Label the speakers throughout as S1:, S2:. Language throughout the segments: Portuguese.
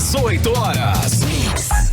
S1: 18 horas.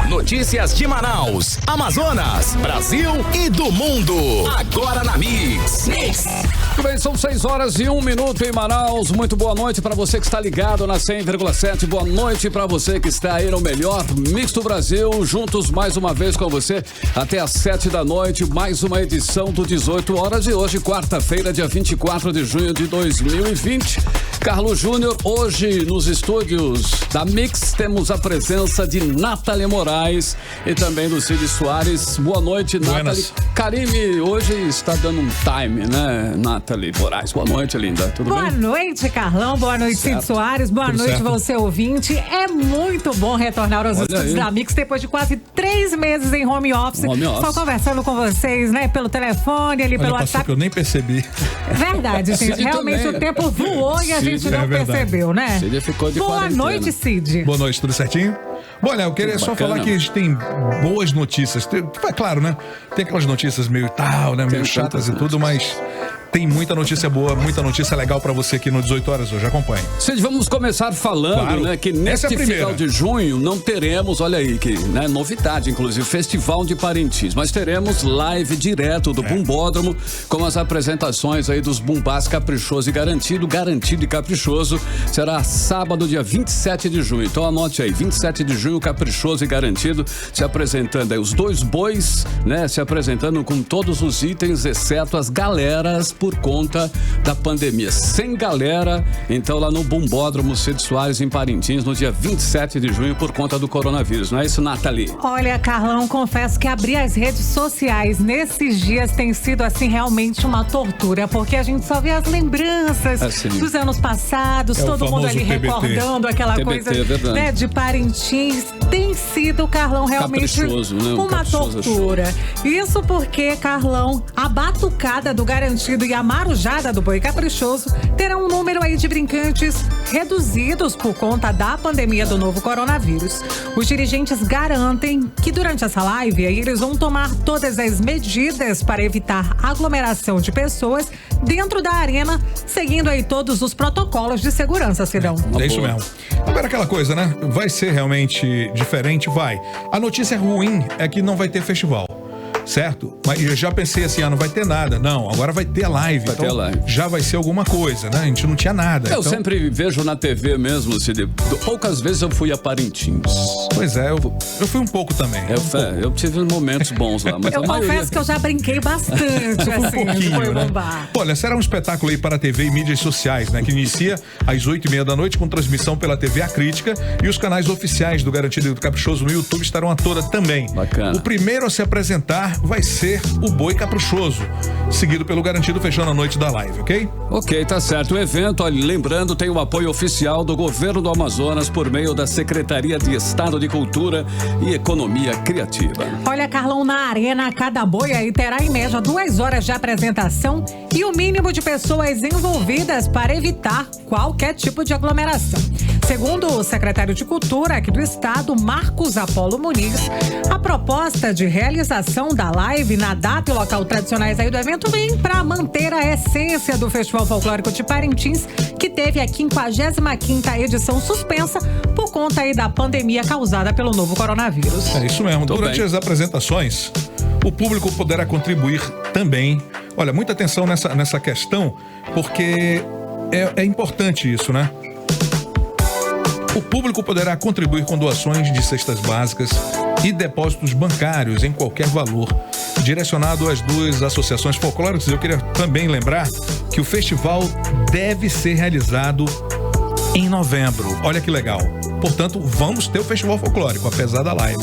S1: Notícias de Manaus, Amazonas, Brasil e do mundo. Agora na Mix.
S2: Muito bem, são 6 horas e 1 minuto em Manaus. Muito boa noite para você que está ligado na 100,7. Boa noite para você que está aí no melhor Mix do Brasil. Juntos mais uma vez com você até às 7 da noite. Mais uma edição do 18 horas de hoje, quarta-feira, dia 24 de junho de 2020. Carlos Júnior, hoje nos estúdios da Mix temos a presença de Nathalie Moraes e também do Cid Soares. Boa noite, Nathalie. Karime hoje está dando um time, né, Nathalie Moraes? Boa noite, linda. Tudo bem?
S3: Boa noite, Carlão. Boa noite, Cid Soares. Boa noite, você ouvinte. É muito bom retornar aos estúdios da Mix depois de quase 3 meses em home office. Só conversando com vocês, né, pelo telefone, ali pelo WhatsApp.
S4: Que eu nem percebi.
S3: Verdade, gente. Realmente o tempo voou e a gente não percebeu, né?
S2: Cid ficou de
S3: Boa
S2: quarentena.
S3: noite, Cid.
S4: Boa noite, tudo certinho? Bom, eu queria só falar que a gente tem boas notícias. É claro, né? Tem aquelas notícias meio tal, né? Meio chatas e tudo, mas tem muita notícia boa, muita notícia legal pra você aqui no 18 horas hoje. Acompanhe.
S2: Cid, vamos começar falando, né, que neste final de junho não teremos, olha aí, que, né, novidade, inclusive, Festival de Parintins, mas teremos live direto do Bumbódromo com as apresentações aí dos Bumbás Caprichoso e Garantido. Garantido e Caprichoso será sábado, dia 27 de junho. Então anote aí, 27 de junho, Caprichoso e Garantido se apresentando aí, os dois bois, né, se apresentando com todos os itens, exceto as galeras por conta da pandemia. Sem galera, então lá no Bumbódromo Cid Soares em Parintins, no dia 27 de junho, por conta do coronavírus. Não é isso, Nathalie?
S3: Olha, Carlão, confesso que abrir as redes sociais nesses dias tem sido, assim, realmente uma tortura, porque a gente só vê as lembranças dos anos passados, todo mundo ali recordando aquela coisa, né, de Parintins. Tem sido, Carlão, realmente uma tortura. Isso porque, Carlão, a batucada do Garantido e a marujada do Boi Caprichoso terão um número aí de brincantes reduzidos por conta da pandemia do novo coronavírus. Os dirigentes garantem que durante essa live aí eles vão tomar todas as medidas para evitar aglomeração de pessoas dentro da arena, seguindo aí todos os protocolos de segurança, Cidão.
S4: É isso mesmo. Agora aquela coisa, né? Vai ser realmente diferente? Vai. A notícia ruim é que não vai ter festival. Certo? Mas eu já pensei assim, não vai ter nada. Não, agora vai ter live.
S2: Vai ter live.
S4: Já vai ser alguma coisa, né? A gente não tinha nada.
S2: Eu sempre vejo na TV mesmo, Cid. Poucas vezes eu fui a Parintins.
S4: Pois é, eu fui um pouco também.
S2: Eu tive momentos bons lá. Mas
S3: eu confesso que eu já brinquei bastante, assim, foi bombar.
S4: Olha, será um espetáculo aí para a TV e mídias sociais, né? Que inicia às 8h30 da noite com transmissão pela TV A Crítica e os canais oficiais do Garantido e do Caprichoso no YouTube estarão a toda também.
S2: Bacana.
S4: O primeiro a se apresentar vai ser o Boi Caprichoso, seguido pelo Garantido, fechando a noite da live, ok?
S2: Ok, tá certo. O evento, olha, lembrando, tem o apoio oficial do Governo do Amazonas por meio da Secretaria de Estado de Cultura e Economia Criativa.
S3: Olha, Carlão, na arena, cada boi aí terá em média 2 horas de apresentação e o mínimo de pessoas envolvidas para evitar qualquer tipo de aglomeração. Segundo o secretário de Cultura aqui do estado, Marcos Apolo Muniz, a proposta de realização da live na data e local tradicionais aí do evento vem para manter a essência do Festival Folclórico de Parintins, que teve a 55ª edição suspensa por conta aí da pandemia causada pelo novo coronavírus.
S4: É isso mesmo. Durante as apresentações, o público poderá contribuir também. Olha, muita atenção nessa questão, porque é importante isso, né? O público poderá contribuir com doações de cestas básicas e depósitos bancários em qualquer valor, direcionado às 2 associações folclóricas. Eu queria também lembrar que o festival deve ser realizado em novembro. Olha que legal. Portanto, vamos ter o festival folclórico, apesar da live.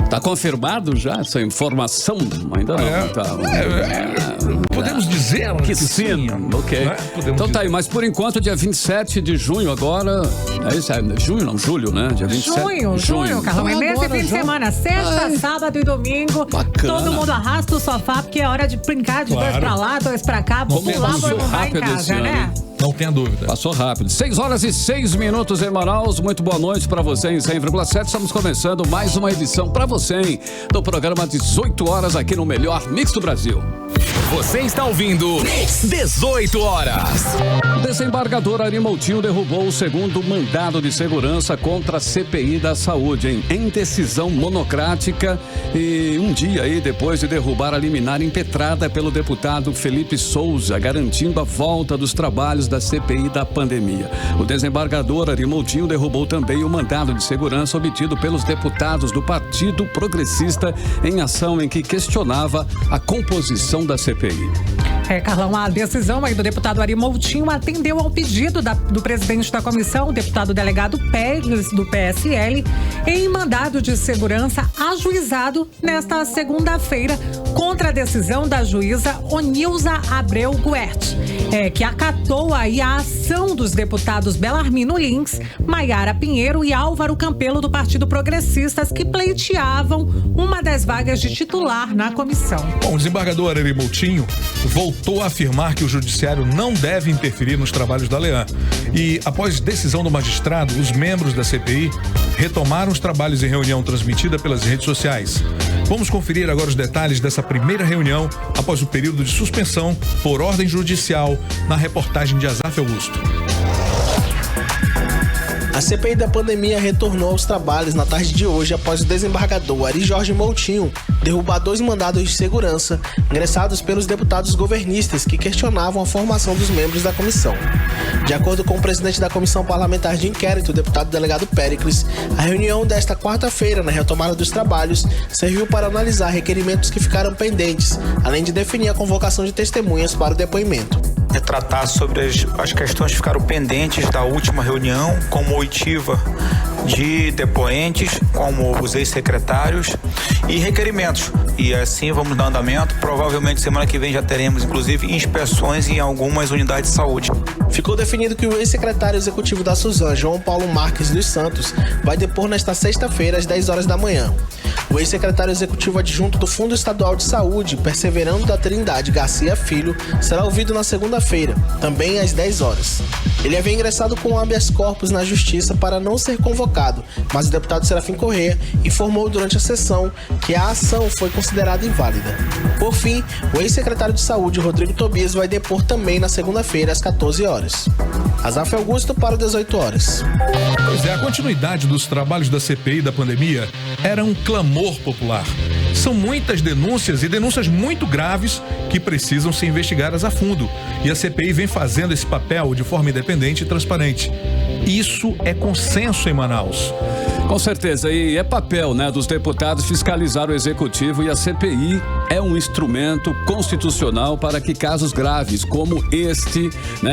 S2: Tá confirmado já essa informação? Ainda não.
S4: Podemos dizer
S2: que sim. Ok. Então tá aí, mas por enquanto, dia 27 de junho agora. É isso? Junho, não, julho, né? Dia 27.
S3: Junho, Carlão. É nesse fim de semana, sexta, sábado e domingo.
S2: Bacana.
S3: Todo mundo arrasta o sofá, porque é hora de brincar de 2 pra lá, 2 pra cá. Vamos lá, vamos lá em casa, né?
S4: Não tenha dúvida.
S2: Passou rápido. 6 horas e 6 minutos em Manaus. Muito boa noite para você em 100,7. Estamos começando mais uma edição para você, hein, do programa 18 horas aqui no melhor Mix do Brasil.
S1: Você está ouvindo 18 horas.
S2: Desembargador Ari Moutinho derrubou o segundo mandado de segurança contra a CPI da Saúde, em decisão monocrática, e um dia aí depois de derrubar a liminar impetrada pelo deputado Felipe Souza, garantindo a volta dos trabalhos da CPI da pandemia. O desembargador Ari Moutinho derrubou também o mandado de segurança obtido pelos deputados do Partido Progressista em ação em que questionava a composição da CPI.
S3: Carlão, a decisão aí do deputado Ari Moutinho atendeu ao pedido do presidente da comissão, o deputado delegado Pérez, do PSL, em mandado de segurança ajuizado nesta segunda-feira contra a decisão da juíza Onilza Abreu Guert, que acatou aí a ação dos deputados Belarmino Lins, Maiara Pinheiro e Álvaro Campelo do Partido Progressistas, que pleiteavam uma das vagas de titular na comissão.
S4: Bom, o desembargador Ari Moutinho voltou a afirmar que o judiciário não deve interferir nos trabalhos da Lean. E, após decisão do magistrado, os membros da CPI retomaram os trabalhos em reunião transmitida pelas redes sociais. Vamos conferir agora os detalhes dessa primeira reunião após o período de suspensão por ordem judicial na reportagem de Azaf Augusto.
S5: A CPI da pandemia retornou aos trabalhos na tarde de hoje após o desembargador Ari Jorge Moutinho derrubar 2 mandados de segurança ingressados pelos deputados governistas que questionavam a formação dos membros da comissão. De acordo com o presidente da Comissão Parlamentar de Inquérito, o deputado delegado Péricles, a reunião desta quarta-feira, na retomada dos trabalhos, serviu para analisar requerimentos que ficaram pendentes, além de definir a convocação de testemunhas para o depoimento.
S6: Tratar sobre as questões que ficaram pendentes da última reunião, como oitiva de depoentes, como os ex-secretários e requerimentos. E assim vamos dar andamento. Provavelmente semana que vem já teremos, inclusive, inspeções em algumas unidades de saúde.
S5: Ficou definido que o ex-secretário executivo da Suzan, João Paulo Marques dos Santos, vai depor nesta sexta-feira, às 10 horas da manhã. O ex-secretário executivo adjunto do Fundo Estadual de Saúde, Perseverando da Trindade Garcia Filho, será ouvido na segunda-feira, também às 10 horas. Ele havia ingressado com habeas corpus na Justiça para não ser convocado, mas o deputado Serafim Corrêa informou durante a sessão que a ação foi considerada inválida. Por fim, o ex-secretário de Saúde, Rodrigo Tobias, vai depor também na segunda-feira, às 14 horas. Azaf Augusto para o 18 horas.
S4: Pois é, a continuidade dos trabalhos da CPI da pandemia era um clamor popular. São muitas denúncias e denúncias muito graves que precisam ser investigadas a fundo. E a CPI vem fazendo esse papel de forma independente e transparente. Isso é consenso em Manaus.
S2: Com certeza, e é papel, dos deputados fiscalizar o executivo, e a CPI é um instrumento constitucional para que casos graves como este,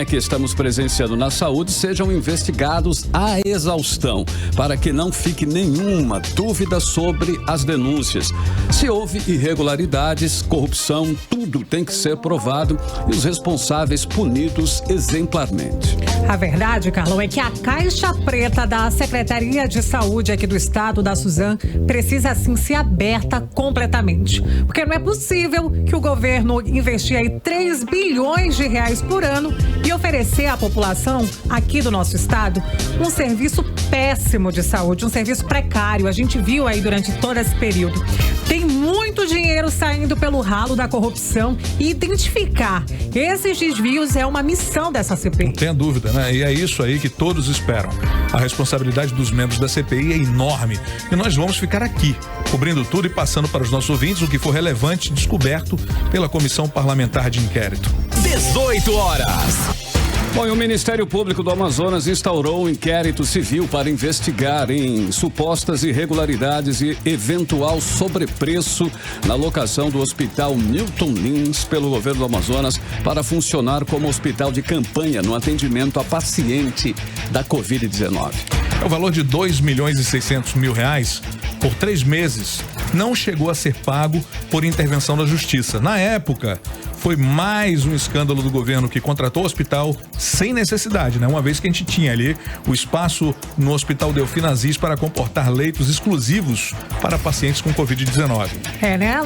S2: que estamos presenciando na saúde, sejam investigados à exaustão, para que não fique nenhuma dúvida sobre as denúncias. Se houve irregularidades, corrupção, tudo tem que ser provado e os responsáveis punidos exemplarmente.
S3: A verdade, Carlão, é que a caixa preta da Secretaria de Saúde aqui do estado, da Suzan, precisa assim ser aberta completamente. Porque não é possível que o governo investir aí 3 bilhões de reais por ano e oferecer à população aqui do nosso estado um serviço péssimo de saúde, um serviço precário. A gente viu aí durante todo esse período. Tem muito dinheiro saindo pelo ralo da corrupção e identificar esses desvios é uma missão dessa CPI.
S4: Não tenha dúvida, E é isso aí que todos esperam. A responsabilidade dos membros da CPI é enorme e nós vamos ficar aqui, cobrindo tudo e passando para os nossos ouvintes o que for relevante e descoberto pela Comissão Parlamentar de Inquérito.
S1: 18 horas.
S2: Bom, e o Ministério Público do Amazonas instaurou um inquérito civil para investigar em supostas irregularidades e eventual sobrepreço na locação do Hospital Newton Lins pelo governo do Amazonas para funcionar como hospital de campanha no atendimento a paciente da Covid-19.
S4: O valor de R$2.600.000 por 3 meses não chegou a ser pago por intervenção da Justiça. Na época, foi mais um escândalo do governo que contratou o hospital sem necessidade, Uma vez que a gente tinha ali o espaço no Hospital Delfim Aziz para comportar leitos exclusivos para pacientes com Covid-19.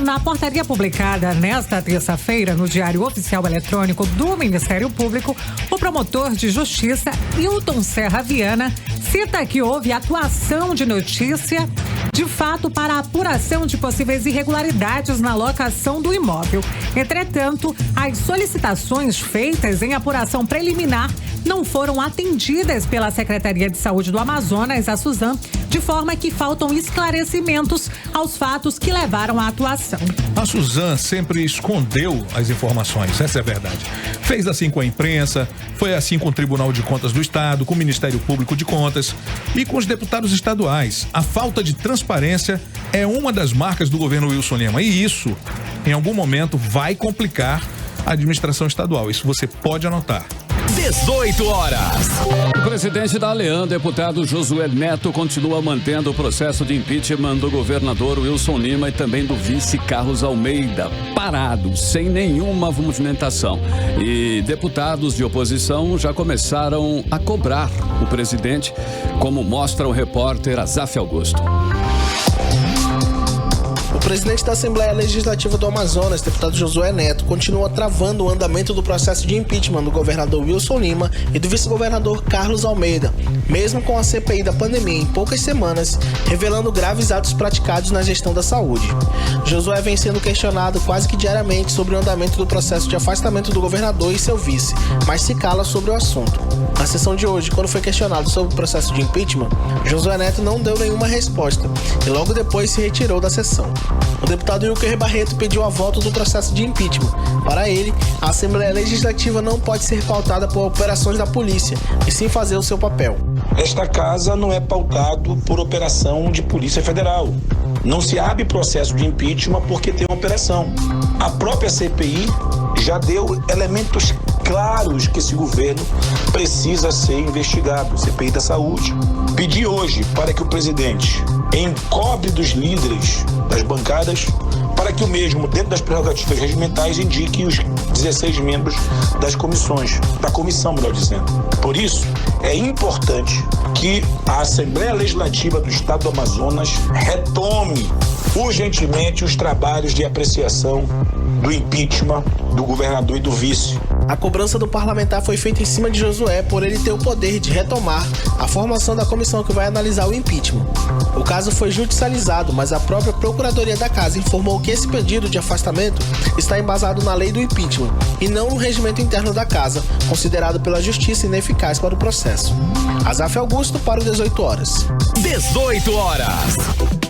S3: Na portaria publicada nesta terça-feira no Diário Oficial Eletrônico do Ministério Público, o promotor de Justiça, Hilton Serra Viana, cita que houve atuação de notícia de fato para a apuração de possíveis irregularidades na locação do imóvel. Entretanto, as solicitações feitas em apuração preliminar não foram atendidas pela Secretaria de Saúde do Amazonas, a Suzam, de forma que faltam esclarecimentos aos fatos que levaram à atuação.
S4: A Suzam sempre escondeu as informações, essa é a verdade. Fez assim com a imprensa, foi assim com o Tribunal de Contas do Estado, com o Ministério Público de Contas e com os deputados estaduais. A falta de transparência é uma das marcas do governo Wilson Lima e isso, em algum momento, vai complicar a administração estadual. Isso você pode anotar.
S1: 18 horas.
S2: O presidente da Alean, deputado Josué Neto, continua mantendo o processo de impeachment do governador Wilson Lima e também do vice Carlos Almeida, parados, sem nenhuma movimentação. E deputados de oposição já começaram a cobrar o presidente, como mostra o repórter Azaf Augusto.
S5: O presidente da Assembleia Legislativa do Amazonas, deputado Josué Neto, continua travando o andamento do processo de impeachment do governador Wilson Lima e do vice-governador Carlos Almeida, mesmo com a CPI da pandemia em poucas semanas, revelando graves atos praticados na gestão da saúde. Josué vem sendo questionado quase que diariamente sobre o andamento do processo de afastamento do governador e seu vice, mas se cala sobre o assunto. Na sessão de hoje, quando foi questionado sobre o processo de impeachment, Josué Neto não deu nenhuma resposta e logo depois se retirou da sessão. O deputado Wilker Barreto pediu a volta do processo de impeachment. Para ele, a Assembleia Legislativa não pode ser pautada por operações da polícia, e sim fazer o seu papel.
S7: Esta casa não é pautado por operação de Polícia Federal. Não se abre processo de impeachment porque tem uma operação. A própria CPI já deu elementos claros que esse governo precisa ser investigado, CPI da saúde. Pedi hoje para que o presidente encobre dos líderes das bancadas para que o mesmo, dentro das prerrogativas regimentais, indique os 16 membros das comissões, da comissão, melhor dizendo. Por isso, é importante que a Assembleia Legislativa do Estado do Amazonas retome urgentemente os trabalhos de apreciação do impeachment do governador e do vice.
S5: A cobrança do parlamentar foi feita em cima de Josué por ele ter o poder de retomar a formação da comissão que vai analisar o impeachment. O caso foi judicializado, mas a própria Procuradoria da Casa informou que esse pedido de afastamento está embasado na lei do impeachment e não no regimento interno da Casa, considerado pela Justiça ineficaz para o processo. Azaf Augusto para o 18 horas.
S1: 18 horas.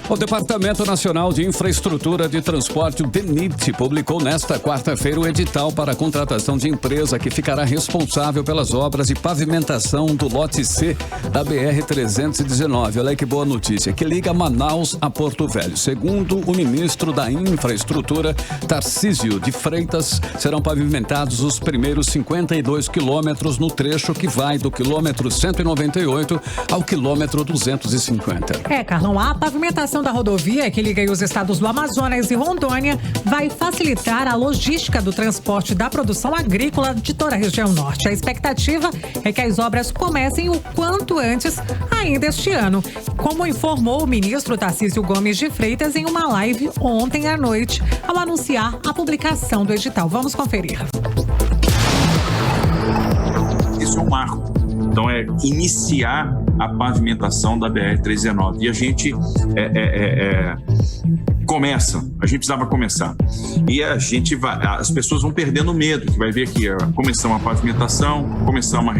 S2: O Departamento Nacional de Infraestrutura de Transporte, o DENIT, publicou nesta quarta-feira o edital para a contratação de empresa que ficará responsável pelas obras de pavimentação do lote C da BR-319. Olha aí que boa notícia, que liga Manaus a Porto Velho. Segundo o ministro da Infraestrutura, Tarcísio de Freitas, serão pavimentados os primeiros 52 quilômetros no trecho que vai do quilômetro 198 ao quilômetro 250.
S3: Carlão, a pavimentação da rodovia que liga os estados do Amazonas e Rondônia vai facilitar a logística do transporte da produção agrícola de toda a região norte. A expectativa é que as obras comecem o quanto antes, ainda este ano, como informou o ministro Tarcísio Gomes de Freitas em uma live ontem à noite, ao anunciar a publicação do edital. Vamos conferir.
S8: Isso é um marco. Então, é iniciar a pavimentação da BR-319. E a gente a gente precisava começar. E a gente as pessoas vão perdendo medo, que vai ver que começamos a pavimentação, começamos a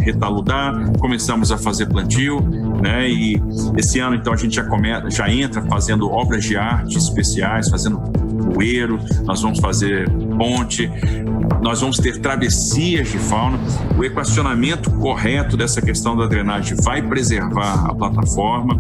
S8: retaludar, começamos a fazer plantio, né? E esse ano, então, a gente já entra fazendo obras de arte especiais, fazendo bueiro, nós vamos fazer ponte, nós vamos ter travessias de fauna. O equacionamento correto dessa questão da drenagem vai preservar a plataforma,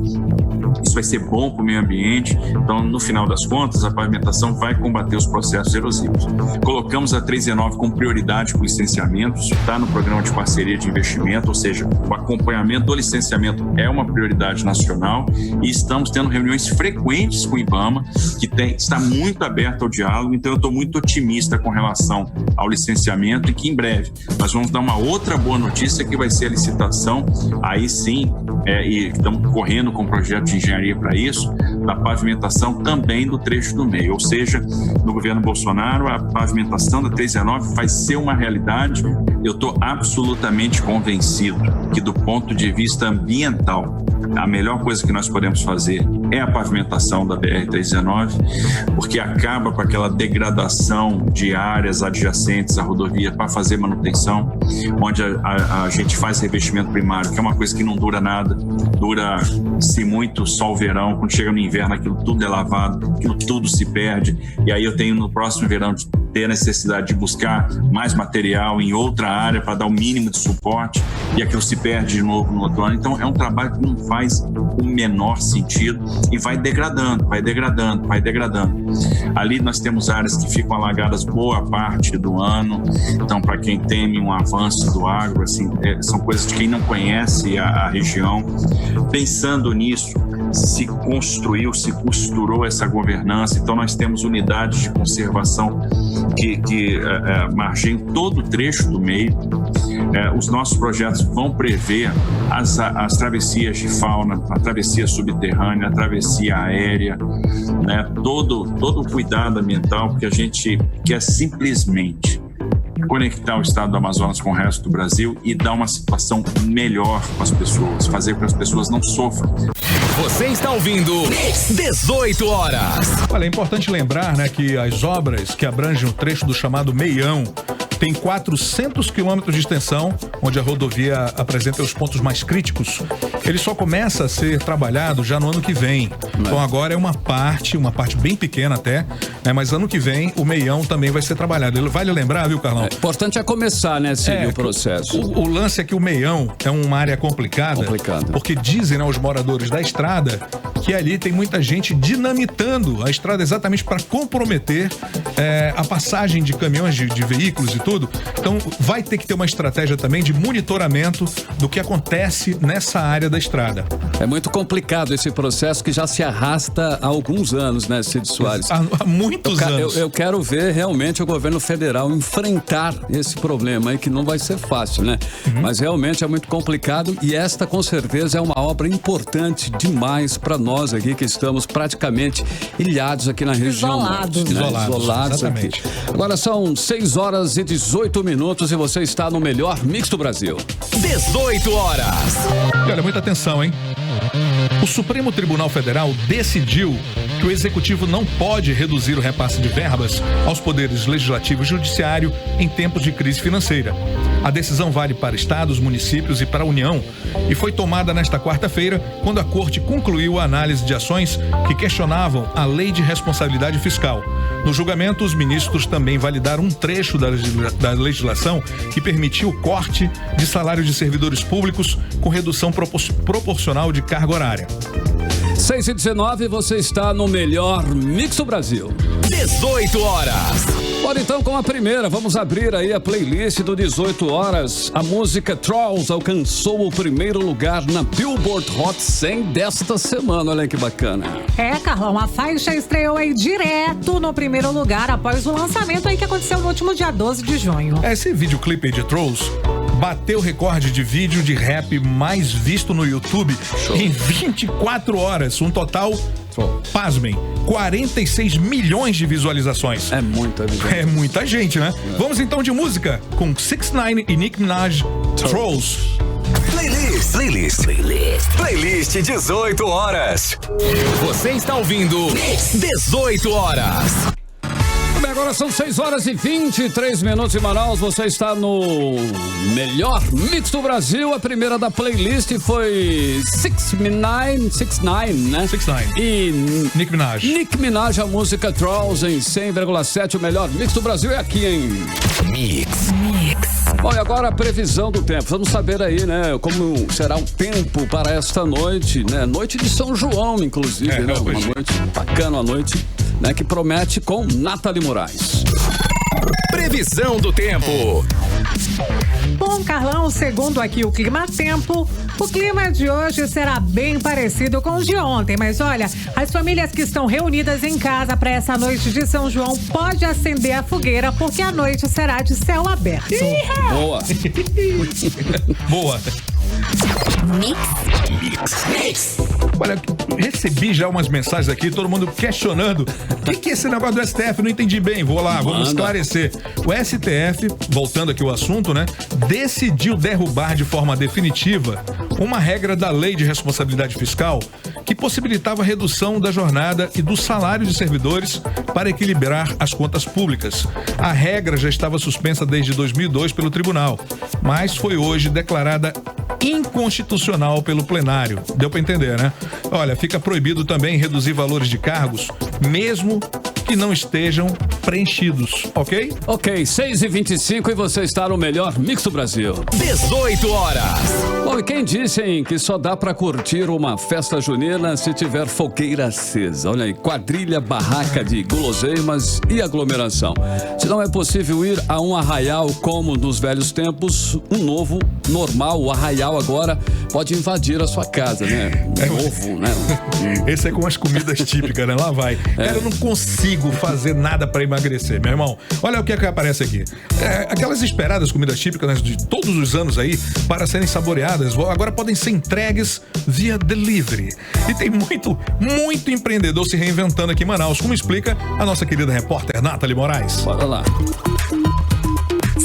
S8: isso vai ser bom para o meio ambiente. Então, no final das contas, a pavimentação vai combater os processos erosivos. Colocamos a 319 com prioridade para o licenciamento, isso está no programa de parceria de investimento, ou seja, o acompanhamento do licenciamento é uma prioridade nacional e estamos tendo reuniões frequentes com o IBAMA, que está muito aberto ao diálogo. Então, eu estou muito otimista com relação ao licenciamento e que em breve nós vamos dar uma outra boa notícia, que vai ser a licitação, aí sim, e estamos correndo com o projeto de engenharia para isso, da pavimentação também do trecho do meio, ou seja, no governo Bolsonaro a pavimentação da 319 vai ser uma realidade. Eu estou absolutamente convencido que, do ponto de vista ambiental, a melhor coisa que nós podemos fazer é a pavimentação da BR-319, porque acaba com aquela degradação de áreas adjacentes à rodovia para fazer manutenção, onde a gente faz revestimento primário, que é uma coisa que não dura nada, dura, se muito, só o verão. Quando chega no inverno, aquilo tudo é lavado, aquilo tudo se perde, e aí eu tenho no próximo verão de ter a necessidade de buscar mais material em outra área para dar o mínimo de suporte, e aquilo se perde de novo no outro ano. Então é um trabalho que não faz o menor sentido e vai degradando. Ali nós temos áreas que ficam alagadas boa parte do ano. Então, para quem teme um avanço do agro, assim, são coisas de quem não conhece a região. Pensando nisso, se construiu, se costurou essa governança. Então nós temos unidades de conservação que margem todo o trecho do meio. Os nossos projetos vão prever as travessias de fauna, a travessia subterrânea, a travessia aérea, né? Todo o cuidado ambiental, porque a gente quer simplesmente conectar o estado do Amazonas com o resto do Brasil e dar uma situação melhor com as pessoas, fazer com que as pessoas não sofram.
S1: Você está ouvindo 18 horas.
S4: Olha, é importante lembrar, né, que as obras que abrangem o trecho do chamado Meião tem 400 quilômetros de extensão, onde a rodovia apresenta os pontos mais críticos. Ele só começa a ser trabalhado já no ano que vem. Então agora é uma parte bem pequena até, né? Mas ano que vem o Meião também vai ser trabalhado. Vale lembrar, viu, Carlão?
S2: O importante é começar, né, seguir o processo.
S4: O lance é que o Meião é uma área complicada. Porque dizem, né, os moradores da estrada que ali tem muita gente dinamitando a estrada exatamente para comprometer a passagem de caminhões, de veículos e tudo. Então vai ter que ter uma estratégia também de monitoramento do que acontece nessa área da estrada.
S2: É muito complicado esse processo que já se arrasta há alguns anos, né, Cid Soares?
S4: Há muitos anos.
S2: Eu quero ver realmente o governo federal enfrentar esse problema aí, que não vai ser fácil, né? Mas realmente é muito complicado, e esta com certeza é uma obra importante demais para nós aqui, que estamos praticamente ilhados aqui na região. Isolados aqui. Agora são 6 horas e 18 minutos e você está no melhor mix do Brasil.
S1: 18 horas.
S4: E olha, muita atenção, hein? O Supremo Tribunal Federal decidiu que o Executivo não pode reduzir o repasse de verbas aos poderes Legislativo e Judiciário em tempos de crise financeira. A decisão vale para estados, municípios e para a União e foi tomada nesta quarta-feira, quando a Corte concluiu a análise de ações que questionavam a Lei de Responsabilidade Fiscal. No julgamento, os ministros também validaram um trecho da legislação que permitiu o corte de salário de servidores públicos com redução proporcional de carga horária.
S2: 6h19, você está no melhor mix do Brasil.
S1: 18 horas.
S2: Bora então com a primeira, vamos abrir aí a playlist do 18 horas. A música Trolls alcançou o primeiro lugar na Billboard Hot 100 desta semana, olha que bacana.
S3: Carlão, a faixa estreou aí direto no primeiro lugar após o lançamento aí que aconteceu no último dia 12 de junho.
S4: Esse videoclipe de Trolls bateu o recorde de vídeo de rap mais visto no YouTube em 24 horas, um total, pasmem, 46 milhões de visualizações.
S2: É muita visualização.
S4: É muita gente, né? Vamos então de música com 6ix9ine e Nicki Minaj, Trolls.
S1: Playlist 18 horas. Você está ouvindo 18 horas.
S2: Bem, agora são 6 horas e 23 minutos em Manaus. Você está no melhor mix do Brasil. A primeira da playlist foi 6ix9ine, né?
S4: 6ix9ine.
S2: E
S4: Nicki Minaj.
S2: Nicki Minaj, a música Trolls em 100,7. O melhor mix do Brasil é aqui em
S1: Mix.
S2: Olha, agora a previsão do tempo. Vamos saber aí, né, como será o tempo para esta noite, né? Noite de São João, inclusive, né? Uma noite bacana, uma noite, né, que promete com Nathalie Moraes.
S1: Previsão do tempo.
S3: Bom, Carlão, segundo aqui o Clima Tempo, o clima de hoje será bem parecido com o de ontem, mas olha, as famílias que estão reunidas em casa para essa noite de São João pode acender a fogueira, porque a noite será de céu aberto.
S2: Boa.
S4: Boa.
S1: Mix.
S4: Olha, recebi já umas mensagens aqui, todo mundo questionando. O que é esse negócio do STF? Não entendi bem. Vou lá, vamos esclarecer. O STF, voltando aqui ao assunto, né? Decidiu derrubar de forma definitiva uma regra da Lei de Responsabilidade Fiscal que possibilitava a redução da jornada e do salário de servidores para equilibrar as contas públicas. A regra já estava suspensa desde 2002 pelo tribunal, mas foi hoje declarada inconstitucional pelo plenário. Deu para entender, né? Olha, fica proibido também reduzir valores de cargos, mesmo que não estejam preenchidos, ok?
S2: Ok, 6h25 e você está no melhor Mix do Brasil.
S1: 18 horas.
S2: Bom, e quem disse, hein, que só dá pra curtir uma festa junina se tiver fogueira acesa? Olha aí, quadrilha, barraca de guloseimas e aglomeração. Se não é possível ir a um arraial como nos velhos tempos, um novo normal, o arraial agora pode invadir a sua casa, né? Novo, né?
S4: Esse é com as comidas típicas, né? Lá vai. Cara, eu não consigo fazer nada para emagrecer, meu irmão. Olha o que aparece aqui. Aquelas esperadas comidas típicas, né, de todos os anos aí, para serem saboreadas, agora podem ser entregues via delivery. E tem muito empreendedor se reinventando aqui em Manaus, como explica a nossa querida repórter Nathalie Moraes.
S2: Bora lá.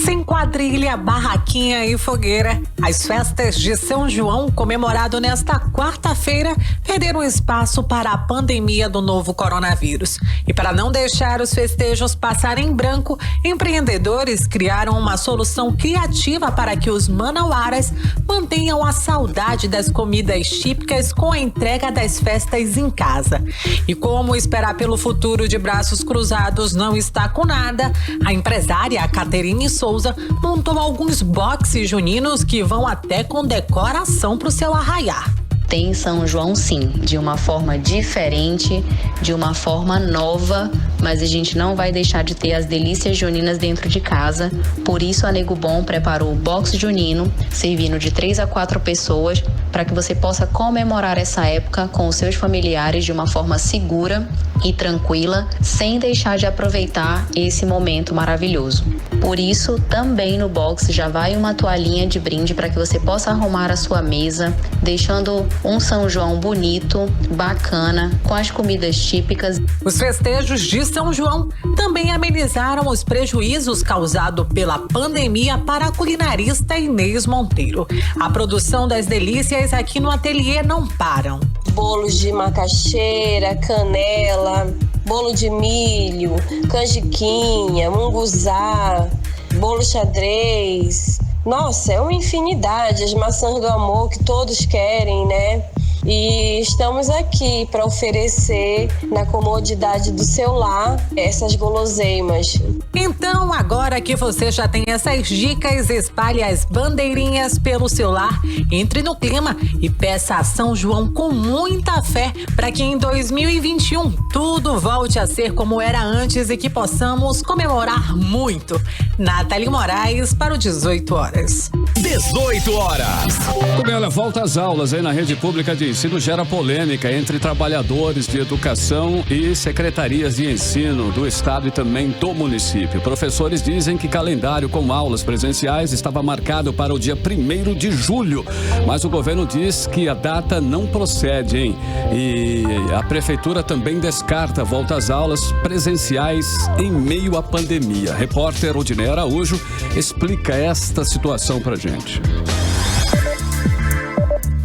S3: Sem quadrilha, barraquinha e fogueira, as festas de São João, comemorado nesta quarta-feira, perderam espaço para a pandemia do novo coronavírus. E para não deixar os festejos passarem em branco, empreendedores criaram uma solução criativa para que os manauaras mantenham a saudade das comidas típicas com a entrega das festas em casa. E como esperar pelo futuro de braços cruzados não está com nada, a empresária Caterine Souza montou alguns boxes juninos que vão até com decoração para o seu arraiar.
S9: Tem São João sim, de uma forma diferente, de uma forma nova, mas a gente não vai deixar de ter as delícias juninas dentro de casa. Por isso a Nego Bom preparou o box junino, servindo de 3 a 4 pessoas, para que você possa comemorar essa época com os seus familiares de uma forma segura e tranquila, sem deixar de aproveitar esse momento maravilhoso. Por isso, também no box já vai uma toalhinha de brinde para que você possa arrumar a sua mesa, deixando um São João bonito, bacana, com as comidas típicas.
S3: Os festejos de São João também amenizaram os prejuízos causados pela pandemia para a culinarista Inês Monteiro. A produção das delícias aqui no ateliê não param.
S10: Bolos de macaxeira, canela, bolo de milho, canjiquinha, munguzá, bolo xadrez. Nossa, é uma infinidade, as maçãs do amor que todos querem, né? E estamos aqui para oferecer, na comodidade do seu lar, essas guloseimas.
S3: Então, agora que você já tem essas dicas, espalhe as bandeirinhas pelo seu lar, entre no clima e peça a São João com muita fé para que em 2021 tudo volte a ser como era antes e que possamos comemorar muito. Nathalie Moraes para o 18 horas.
S1: 18 horas.
S2: Olha, volta às aulas aí na rede pública de ensino gera polêmica entre trabalhadores de educação e secretarias de ensino do estado e também do município. Professores dizem que calendário com aulas presenciais estava marcado para o dia 1º de julho, mas o governo diz que a data não procede, hein? E a prefeitura também descarta a volta às aulas presenciais em meio à pandemia. Repórter Odinei Araújo explica esta situação pra gente.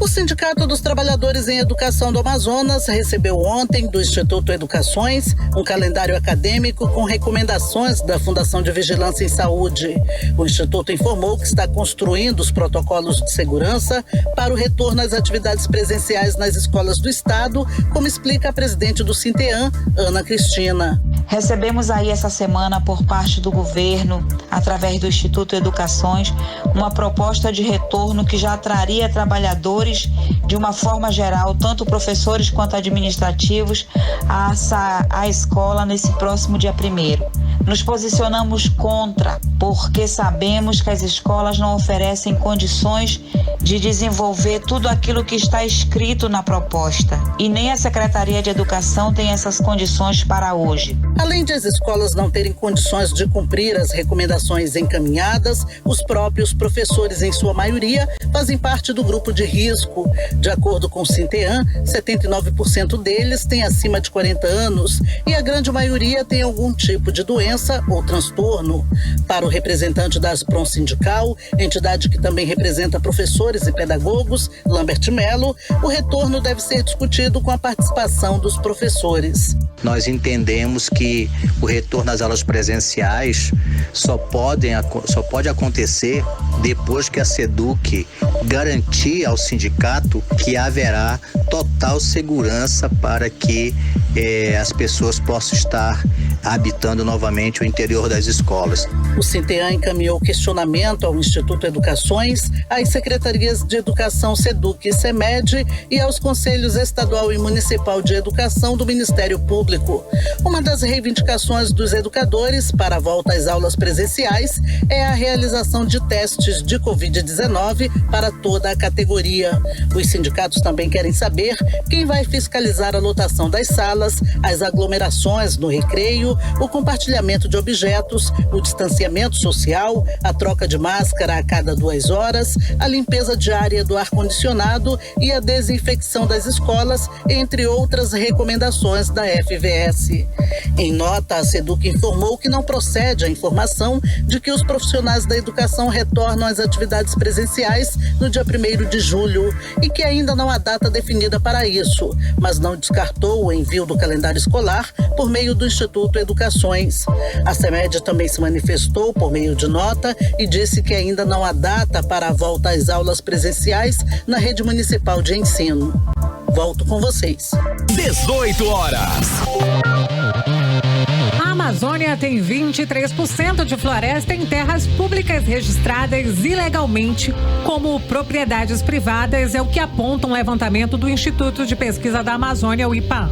S11: O Sindicato dos Trabalhadores em Educação do Amazonas recebeu ontem do Instituto Educações um calendário acadêmico com recomendações da Fundação de Vigilância em Saúde. O Instituto informou que está construindo os protocolos de segurança para o retorno às atividades presenciais nas escolas do estado, como explica a presidente do Sinteam, Ana Cristina.
S12: Recebemos aí essa semana por parte do governo, através do Instituto Educações, uma proposta de retorno que já traria trabalhadores de uma forma geral, tanto professores quanto administrativos, à escola nesse próximo dia 1º. Nos posicionamos contra, porque sabemos que as escolas não oferecem condições de desenvolver tudo aquilo que está escrito na proposta. E nem a Secretaria de Educação tem essas condições para hoje.
S11: Além de as escolas não terem condições de cumprir as recomendações encaminhadas, os próprios professores, em sua maioria, fazem parte do grupo de risco. De acordo com o Sintean, 79% deles têm acima de 40 anos e a grande maioria tem algum tipo de doença ou transtorno. Para o representante da Asprom Sindical, entidade que também representa professores e pedagogos, Lambert Mello, o retorno deve ser discutido com a participação dos professores.
S13: Nós entendemos que o retorno às aulas presenciais só pode acontecer depois que a SEDUC garantir ao sindicato que haverá total segurança para que as pessoas possam estar habitando novamente o interior das escolas.
S11: O Sintean encaminhou questionamento ao Instituto Educações, às secretarias de Educação SEDUC e SEMED e aos Conselhos Estadual e Municipal de Educação do Ministério Público. Uma das reivindicações dos educadores para a volta às aulas presenciais é a realização de testes de Covid-19 para toda a categoria. Os sindicatos também querem saber quem vai fiscalizar a lotação das salas, as aglomerações no recreio, o compartilhamento de objetos, o distanciamento social, a troca de máscara a cada 2 horas, a limpeza diária do ar-condicionado e a desinfecção das escolas, entre outras recomendações da FVS. Em nota, a SEDUC informou que não procede a informação de que os profissionais da educação retornam às atividades presenciais no dia 1º de julho e que ainda não há data definida para isso, mas não descartou o envio do calendário escolar por meio do Instituto Educações. A SEMED também se manifestou por meio de nota e disse que ainda não há data para a volta às aulas presenciais na rede municipal de ensino. Volto com vocês.
S1: 18 horas.
S3: A Amazônia tem 23% de floresta em terras públicas registradas ilegalmente como propriedades privadas, é o que aponta um levantamento do Instituto de Pesquisa da Amazônia, o IPAAM,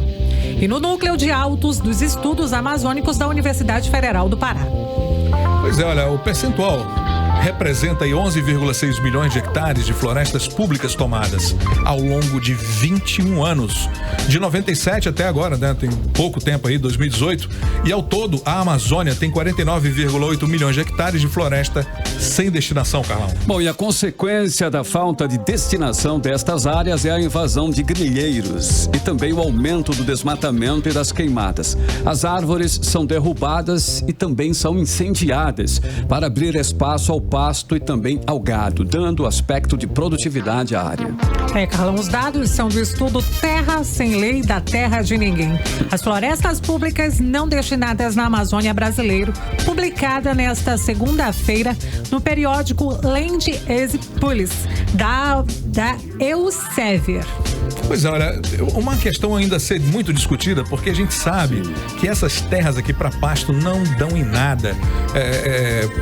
S3: e no Núcleo de Autos dos Estudos Amazônicos da Universidade Federal do Pará.
S4: Pois é, olha, o percentual representa aí 11,6 milhões de hectares de florestas públicas tomadas ao longo de 21 anos. De 97 até agora, né? Tem pouco tempo aí, 2018. E ao todo, a Amazônia tem 49,8 milhões de hectares de floresta sem destinação, Carlão.
S2: Bom, e a consequência da falta de destinação destas áreas é a invasão de grileiros e também o aumento do desmatamento e das queimadas. As árvores são derrubadas e também são incendiadas para abrir espaço ao pasto e também ao gado, dando aspecto de produtividade à área.
S3: Carlão, os dados são do estudo Terra Sem Lei da Terra de Ninguém. As florestas públicas não destinadas na Amazônia brasileiro, publicada nesta segunda-feira no periódico Land Use Policy, da Elsevier.
S4: Pois é, olha, uma questão ainda a ser muito discutida, porque a gente sabe que essas terras aqui para pasto não dão em nada.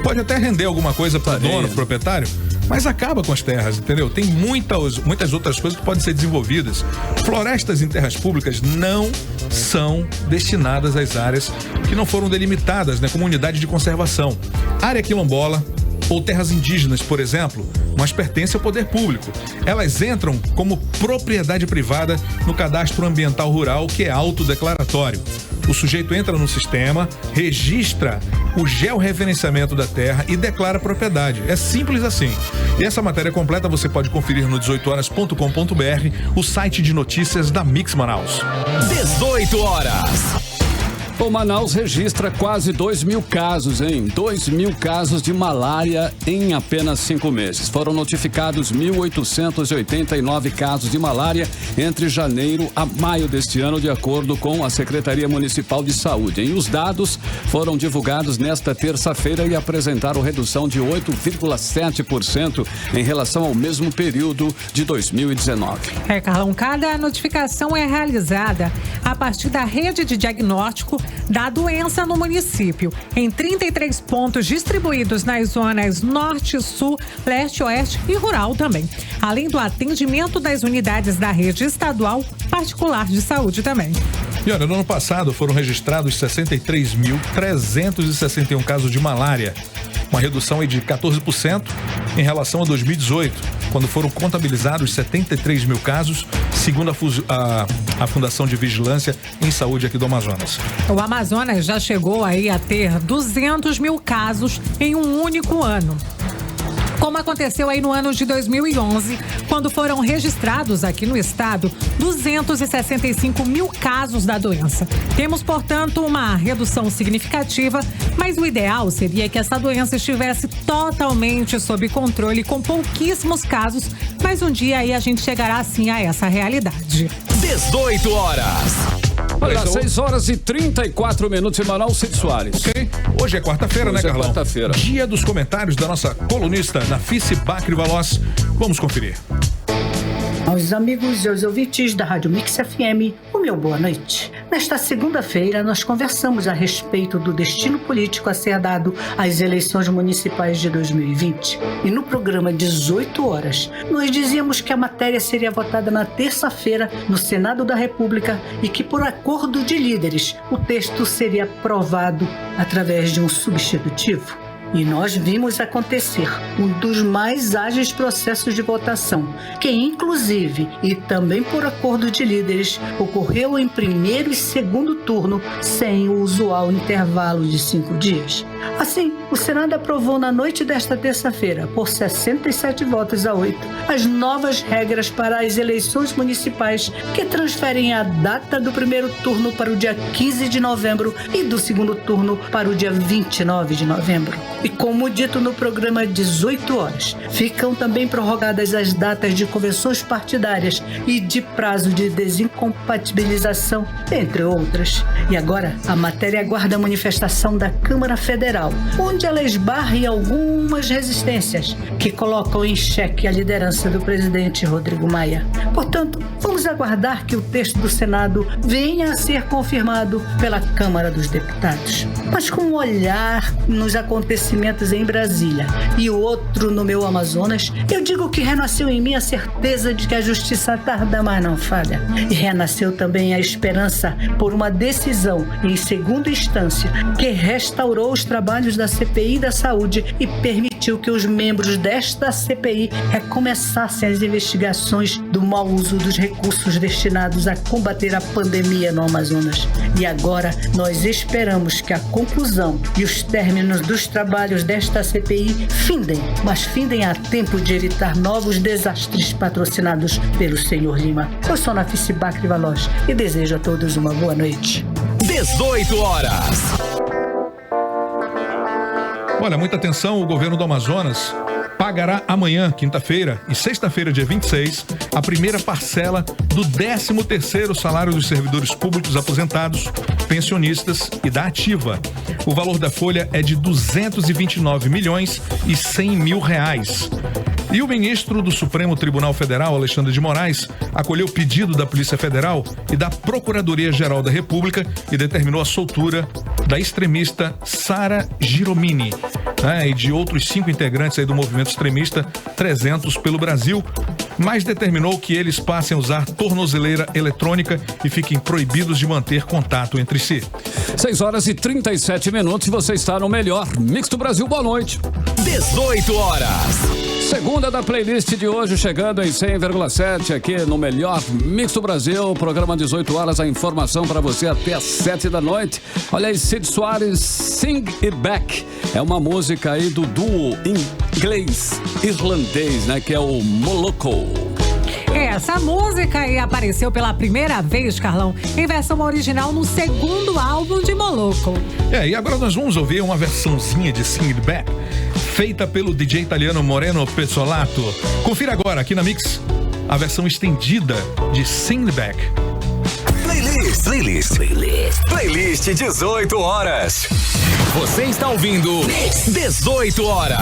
S4: Pode até render alguma coisa para o dono, pro proprietário, mas acaba com as terras, entendeu? Tem muitas outras coisas que podem ser desenvolvidas. Florestas em terras públicas não são destinadas às áreas que não foram delimitadas, né, como unidade de conservação. Área quilombola ou terras indígenas, por exemplo, mas pertencem ao poder público. Elas entram como propriedade privada no cadastro ambiental rural, que é autodeclaratório. O sujeito entra no sistema, registra o georreferenciamento da terra e declara a propriedade. É simples assim. E essa matéria completa você pode conferir no 18horas.com.br, o site de notícias da Mix Manaus.
S1: 18 horas.
S2: O Manaus registra quase 2.000 casos, 2.000 casos de malária em apenas 5 meses. Foram notificados 1.889 casos de malária entre janeiro a maio deste ano, de acordo com a Secretaria Municipal de Saúde. E os dados foram divulgados nesta terça-feira e apresentaram redução de 8,7% em relação ao mesmo período de 2019.
S3: Carlão, cada notificação é realizada a partir da rede de diagnóstico da doença no município, em 33 pontos distribuídos nas zonas norte, sul, leste, oeste e rural também, além do atendimento das unidades da rede estadual particular de saúde também.
S4: E olha, no ano passado foram registrados 63.361 casos de malária. uma redução aí de 14% em relação a 2018, quando foram contabilizados 73 mil casos, segundo a Fundação de Vigilância em Saúde aqui do Amazonas.
S3: O Amazonas já chegou aí a ter 200 mil casos em um único ano. Como aconteceu aí no ano de 2011, quando foram registrados aqui no estado 265 mil casos da doença. Temos, portanto, uma redução significativa, mas o ideal seria que essa doença estivesse totalmente sob controle, com pouquíssimos casos, mas um dia aí a gente chegará sim a essa realidade.
S1: 18 horas.
S2: Olha, 6 horas e 34 minutos, Emanuel Cid Soares.
S4: Ok. Hoje é quarta-feira, né, Carlão?
S2: Quarta-feira.
S4: Dia dos comentários da nossa colunista Nafice Bacri Valós. Vamos conferir.
S14: Aos amigos e aos ouvintes da Rádio Mix FM, o meu boa noite. Nesta segunda-feira, nós conversamos a respeito do destino político a ser dado às eleições municipais de 2020. E no programa 18 horas, nós dizíamos que a matéria seria votada na terça-feira no Senado da República e que, por acordo de líderes, o texto seria aprovado através de um substitutivo. E nós vimos acontecer um dos mais ágeis processos de votação, que inclusive, e também por acordo de líderes, ocorreu em primeiro e segundo turno, sem o usual intervalo de 5 dias. Assim, o Senado aprovou na noite desta terça-feira, por 67 votos a 8, as novas regras para as eleições municipais que transferem a data do primeiro turno para o dia 15 de novembro e do segundo turno para o dia 29 de novembro. E como dito no programa 18 horas, ficam também prorrogadas as datas de convenções partidárias e de prazo de desincompatibilização, entre outras. E agora, a matéria aguarda a manifestação da Câmara Federal, onde ela esbarra em algumas resistências que colocam em xeque a liderança do presidente Rodrigo Maia. Portanto, vamos aguardar que o texto do Senado venha a ser confirmado pela Câmara dos Deputados. Mas com um olhar nos acontecimentos em Brasília e o outro no meu Amazonas, eu digo que renasceu em mim a certeza de que a justiça tarda, mas não falha. E renasceu também a esperança por uma decisão em segunda instância que restaurou os trabalhos da CPI da Saúde e permitiu que os membros desta CPI recomeçassem as investigações do mau uso dos recursos destinados a combater a pandemia no Amazonas. E agora nós esperamos que a conclusão e os términos dos trabalhos desta CPI findem, mas findem a tempo de evitar novos desastres patrocinados pelo senhor Lima. Eu sou Nafice Bacri Valós e desejo a todos uma boa noite.
S1: 18 horas.
S4: Olha, muita atenção, o governo do Amazonas pagará amanhã, quinta-feira, e sexta-feira, dia 26, a primeira parcela do 13º salário dos servidores públicos aposentados, pensionistas e da ativa. O valor da folha é de 229 milhões e 100 mil reais. E o ministro do Supremo Tribunal Federal, Alexandre de Moraes, acolheu o pedido da Polícia Federal e da Procuradoria-Geral da República e determinou a soltura da extremista Sara Giromini, né, e de outros 5 integrantes aí do movimento extremista 300 pelo Brasil, mas determinou que eles passem a usar tornozeleira eletrônica e fiquem proibidos de manter contato entre si.
S2: 6 horas e 37 minutos e você está no melhor Mix do Brasil. Boa noite.
S1: 18 horas.
S2: Segunda da playlist de hoje, chegando em 100,7 aqui no melhor Mix do Brasil. Programa 18 horas, a informação para você até às 7 da noite. Olha aí, Cid Soares, Sing It Back. É uma música aí do duo inglês-irlandês, né? Que é o Moloko.
S3: Essa música aí apareceu pela primeira vez, Carlão, em versão original no segundo álbum de Moloko.
S4: E agora nós vamos ouvir uma versãozinha de Sing It Back, feita pelo DJ italiano Moreno Pezzolato. Confira agora aqui na Mix a versão estendida de Sing It Back.
S1: Playlist 18 horas. Você está ouvindo 18 horas.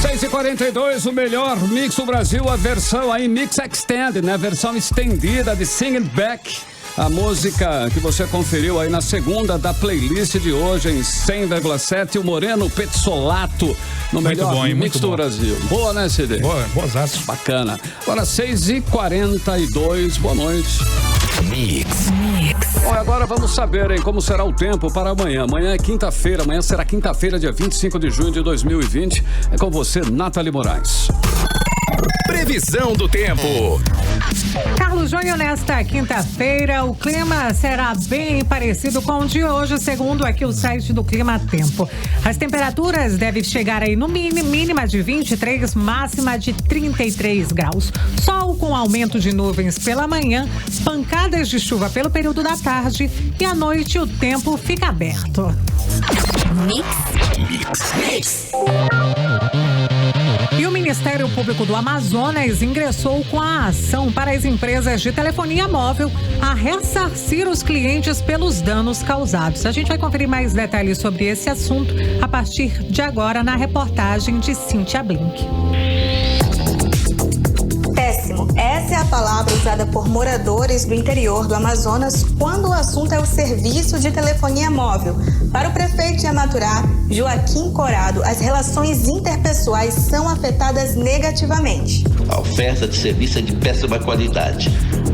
S2: 6h42, o melhor Mix do Brasil, a versão aí Mix Extended, né? A versão estendida de Sing It Back. A música que você conferiu aí na segunda da playlist de hoje em 100,7, o Moreno Petzolato, no melhor mix do Brasil. Boa, né, CD?
S4: Boazaço.
S2: Bacana. Agora 6h42, boa noite. Mix. Bom, agora vamos saber, hein, como será o tempo para amanhã. Amanhã é quinta-feira, amanhã será quinta-feira, dia 25 de junho de 2020. É com você, Nathalie Moraes.
S1: Previsão do tempo.
S3: Carlos Júnior, nesta quinta-feira, o clima será bem parecido com o de hoje, segundo aqui o site do Clima Tempo. As temperaturas devem chegar aí no mínima de 23, máxima de 33 graus. Sol com aumento de nuvens pela manhã, pancadas de chuva pelo período da tarde e à noite o tempo fica aberto. Mix. E o Ministério Público do Amazonas ingressou com a ação para as empresas de telefonia móvel a ressarcir os clientes pelos danos causados. A gente vai conferir mais detalhes sobre esse assunto a partir de agora na reportagem de Cíntia Blink.
S15: Péssimo. Essa é a palavra usada por moradores do interior do Amazonas quando o assunto é o serviço de telefonia móvel. Para o prefeito de Amaturá, Joaquim Corado, as relações interpessoais são afetadas negativamente.
S16: A oferta de serviço é de péssima qualidade.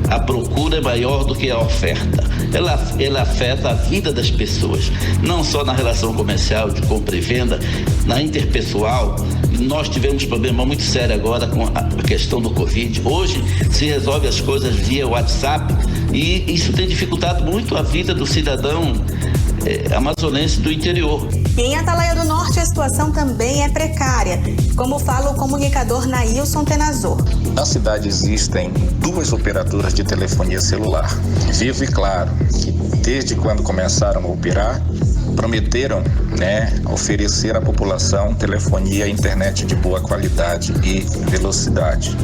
S16: A procura é maior do que a oferta. Ela afeta a vida das pessoas, não só na relação comercial de compra e venda, na interpessoal. Nós tivemos um problema muito sério agora com a questão do Covid. Hoje se resolve as coisas via WhatsApp e isso tem dificultado muito a vida do cidadão amazonense do interior.
S15: E em Atalaia do Norte a situação também é precária, como fala o comunicador Nailson Tenazor.
S17: Na cidade existem 2 operadoras de telefonia celular, Vivo e Claro, que desde quando começaram a operar, prometeram, oferecer à população telefonia e internet de boa qualidade e velocidade.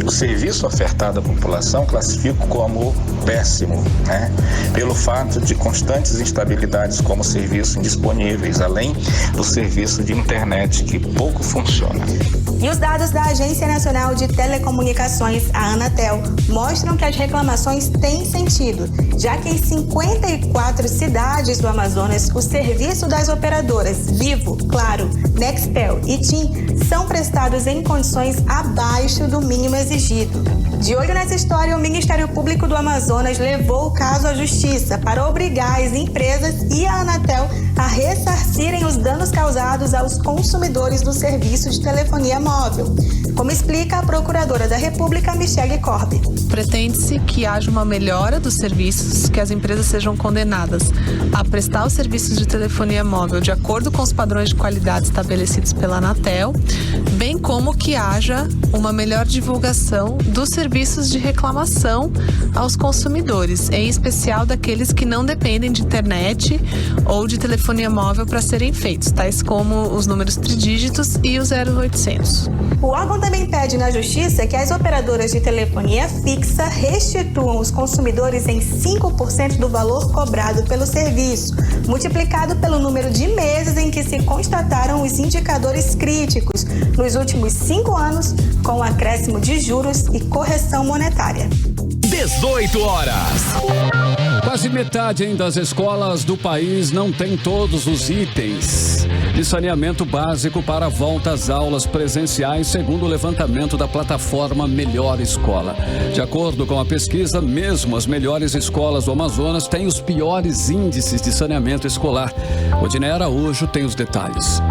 S17: O serviço ofertado à população classifico como péssimo, pelo fato de constantes instabilidades como serviços indisponíveis, além do serviço de internet que pouco funciona.
S15: E os dados da Agência Nacional de Telecomunicações, a Anatel, mostram que as reclamações têm sentido, já que em 54 cidades do Amazonas, o serviço das operadoras Vivo, Claro, Nextel e TIM são prestados em condições abaixo do mínimo exigido. De olho nessa história, o Ministério Público do Amazonas levou o caso à Justiça para obrigar as empresas e a Anatel a ressarcirem os danos causados aos consumidores do serviço de telefonia móvel, como explica a Procuradora da República, Michele Corbe.
S18: Pretende-se que haja uma melhora dos serviços, que as empresas sejam condenadas a prestar os serviços de telefonia móvel de acordo com os padrões de qualidade estabelecidos pela Anatel, bem como que haja uma melhor divulgação dos serviços de reclamação aos consumidores, em especial daqueles que não dependem de internet ou de telefonia móvel para serem feitos, tais como os números tridígitos e o 0800.
S15: O órgão também pede na Justiça que as operadoras de telefonia fixa restituam os consumidores em 5% do valor cobrado pelo serviço, multiplicado pelo número de meses em que se constataram os indicadores críticos nos últimos 5 anos, com acréscimo de juros e correção monetária.
S1: 18 horas.
S2: Quase metade das escolas do país não tem todos os itens de saneamento básico para a volta às aulas presenciais, segundo o levantamento da plataforma Melhor Escola. De acordo com a pesquisa, mesmo as melhores escolas do Amazonas têm os piores índices de saneamento escolar. Odinei Araújo tem os detalhes.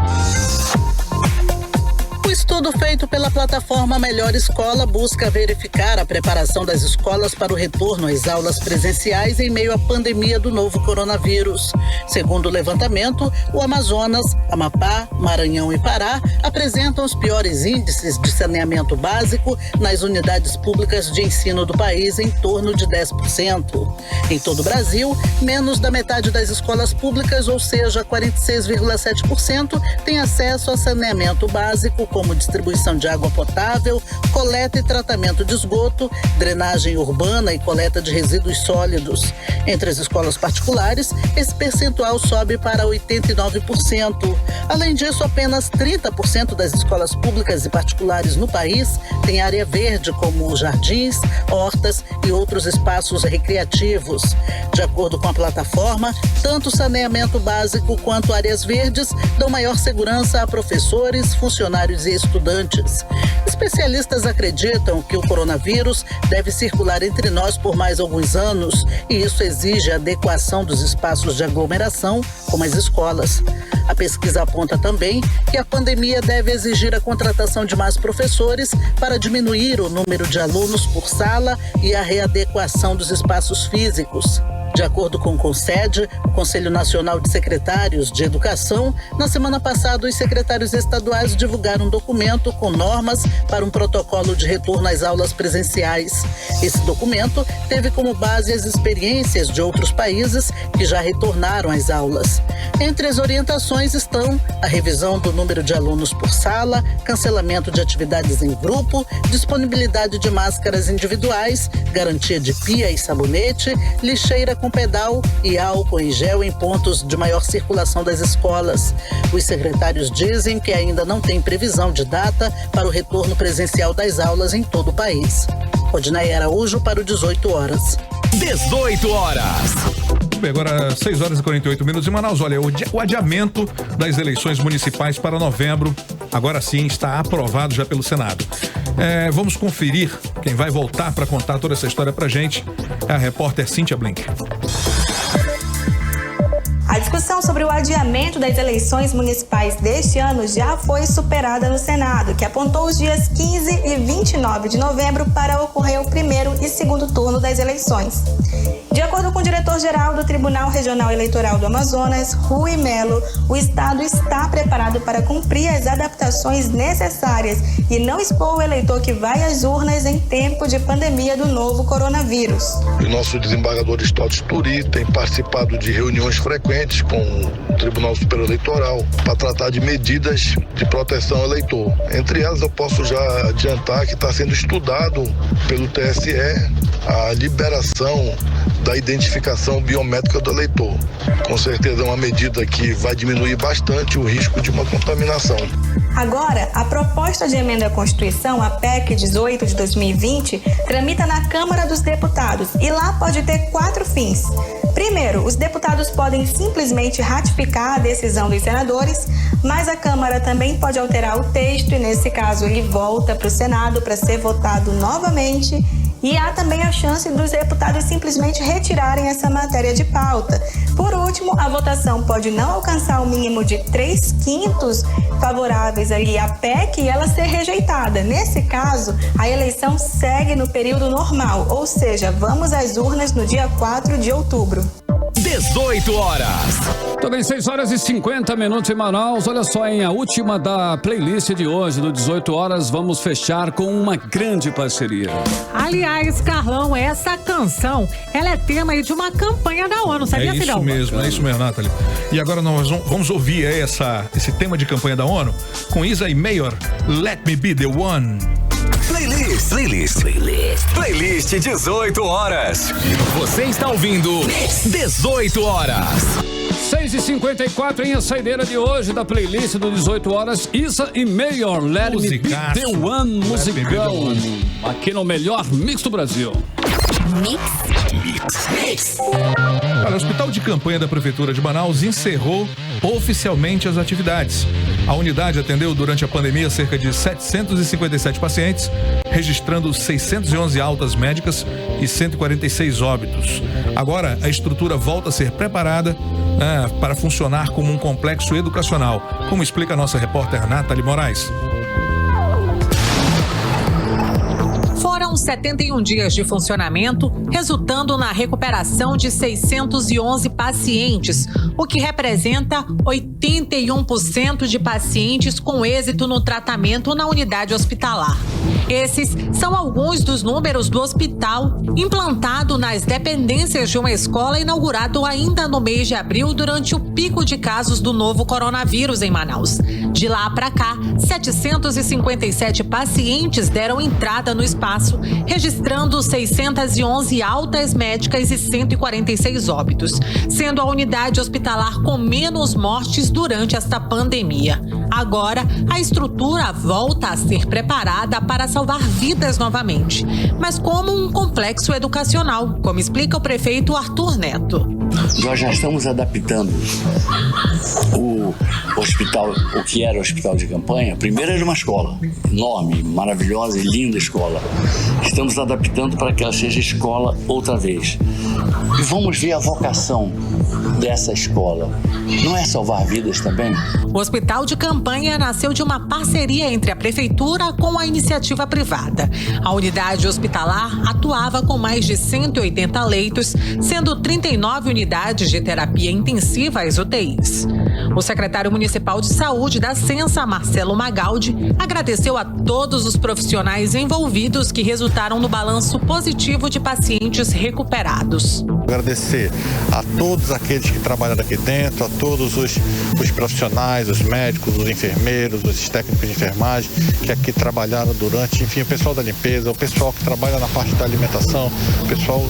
S11: O estudo feito pela plataforma Melhor Escola busca verificar a preparação das escolas para o retorno às aulas presenciais em meio à pandemia do novo coronavírus. Segundo o levantamento, o Amazonas, Amapá, Maranhão e Pará apresentam os piores índices de saneamento básico nas unidades públicas de ensino do país, em torno de 10%. Em todo o Brasil, menos da metade das escolas públicas, ou seja, 46,7%, tem acesso a saneamento básico, como distribuição de água potável, coleta e tratamento de esgoto, drenagem urbana e coleta de resíduos sólidos. Entre as escolas particulares, esse percentual sobe para 89%. Além disso, apenas 30% das escolas públicas e particulares no país têm área verde, como jardins, hortas e outros espaços recreativos. De acordo com a plataforma, tanto o saneamento básico quanto áreas verdes dão maior segurança a professores, funcionários e estudantes. Especialistas acreditam que o coronavírus deve circular entre nós por mais alguns anos e isso exige a adequação dos espaços de aglomeração, como as escolas. A pesquisa aponta também que a pandemia deve exigir a contratação de mais professores para diminuir o número de alunos por sala e a readequação dos espaços físicos. De acordo com o CONSED, o Conselho Nacional de Secretários de Educação, na semana passada os secretários estaduais divulgaram um documento com normas para um protocolo de retorno às aulas presenciais. Esse documento teve como base as experiências de outros países que já retornaram às aulas. Entre as orientações estão a revisão do número de alunos por sala, cancelamento de atividades em grupo, disponibilidade de máscaras individuais, garantia de pia e sabonete, lixeira com pedal e álcool em gel em pontos de maior circulação das escolas. Os secretários dizem que ainda não tem previsão de data para o retorno presencial das aulas em todo o país. Odinaia Araújo para o 18 horas.
S1: 18 horas.
S4: Bem, agora 6 horas e 48 minutos em Manaus. Olha, o adiamento das eleições municipais para novembro, agora sim, está aprovado já pelo Senado. Vamos conferir quem vai voltar para contar toda essa história pra gente. É a repórter Cíntia Blink.
S15: A discussão sobre o adiamento das eleições municipais deste ano já foi superada no Senado, que apontou os dias 15 e 29 de novembro para ocorrer o primeiro e segundo turno das eleições. De acordo com o diretor-geral do Tribunal Regional Eleitoral do Amazonas, Rui Melo, o Estado está preparado para cumprir as adaptações necessárias e não expor o eleitor que vai às urnas em tempo de pandemia do novo coronavírus.
S19: O nosso desembargador Stott Turi tem participado de reuniões frequentes com o Tribunal Superior Eleitoral para tratar de medidas de proteção ao eleitor. Entre elas, eu posso já adiantar que está sendo estudado pelo TSE a liberação da identificação biométrica do eleitor. Com certeza é uma medida que vai diminuir bastante o risco de uma contaminação.
S15: Agora, a proposta de emenda à Constituição, a PEC 18 de 2020, tramita na Câmara dos Deputados e lá pode ter 4 fins. Primeiro, os deputados podem simplesmente ratificar a decisão dos senadores, mas a Câmara também pode alterar o texto e, nesse caso, ele volta para o Senado para ser votado novamente. E há também a chance dos deputados simplesmente retirarem essa matéria de pauta. Por último, a votação pode não alcançar o mínimo de 3/5 favoráveis ali à PEC e ela ser rejeitada. Nesse caso, a eleição segue no período normal, ou seja, vamos às urnas no dia 4 de outubro.
S1: 18 horas.
S2: Também 6 horas e 50 minutos em Manaus. Olha só, a última da playlist de hoje, do 18 horas, vamos fechar com uma grande parceria.
S3: Aliás, Carlão, essa canção, ela é tema aí de uma campanha da ONU, sabia, filhão?
S4: É isso mesmo, Nathalie. E agora nós vamos ouvir esse tema de campanha da ONU com Isa e Mayor, Let Me Be The One.
S1: Playlist 18 horas. Você está ouvindo 18 horas.
S2: 6h54 em a saideira de hoje da playlist do 18 horas. Isa e Mayor, Let Me Be The One, musicão. Aqui no melhor mix do Brasil.
S4: Mix. Olha, o Hospital de Campanha da Prefeitura de Manaus encerrou oficialmente as atividades. A unidade atendeu durante a pandemia cerca de 757 pacientes, registrando 611 altas médicas e 146 óbitos. Agora, a estrutura volta a ser preparada para funcionar como um complexo educacional, como explica a nossa repórter Nathalie Moraes.
S3: Foram 71 dias de funcionamento, resultando na recuperação de 611 pacientes, o que representa 81% de pacientes com êxito no tratamento na unidade hospitalar. Esses são alguns dos números do hospital implantado nas dependências de uma escola inaugurado ainda no mês de abril durante o pico de casos do novo coronavírus em Manaus. De lá para cá, 757 pacientes deram entrada no espaço, registrando 611 altas médicas e 146 óbitos, sendo a unidade hospitalar com menos mortes durante esta pandemia. Agora, a estrutura volta a ser preparada para salvar vidas novamente, mas como um complexo educacional, como explica o prefeito Arthur Neto.
S20: Nós já estamos adaptando o hospital, o que era o hospital de campanha. Primeiro era uma escola enorme, maravilhosa e linda escola. Estamos adaptando para que ela seja escola outra vez. E vamos ver a vocação dessa escola. Não é salvar vidas também?
S3: O hospital de campanha nasceu de uma parceria entre a prefeitura com a iniciativa privada. A unidade hospitalar atuava com mais de 180 leitos, sendo 39 unidades de terapia intensiva às UTIs. O secretário municipal de saúde da Sensa, Marcelo Magaldi, agradeceu a todos os profissionais envolvidos que resultaram no balanço positivo de pacientes recuperados.
S19: Agradecer a todos aqueles que trabalharam aqui dentro, a todos os profissionais, os médicos, os enfermeiros, os técnicos de enfermagem que aqui trabalharam durante, enfim, o pessoal da limpeza, o pessoal que trabalha na parte da alimentação, o pessoal,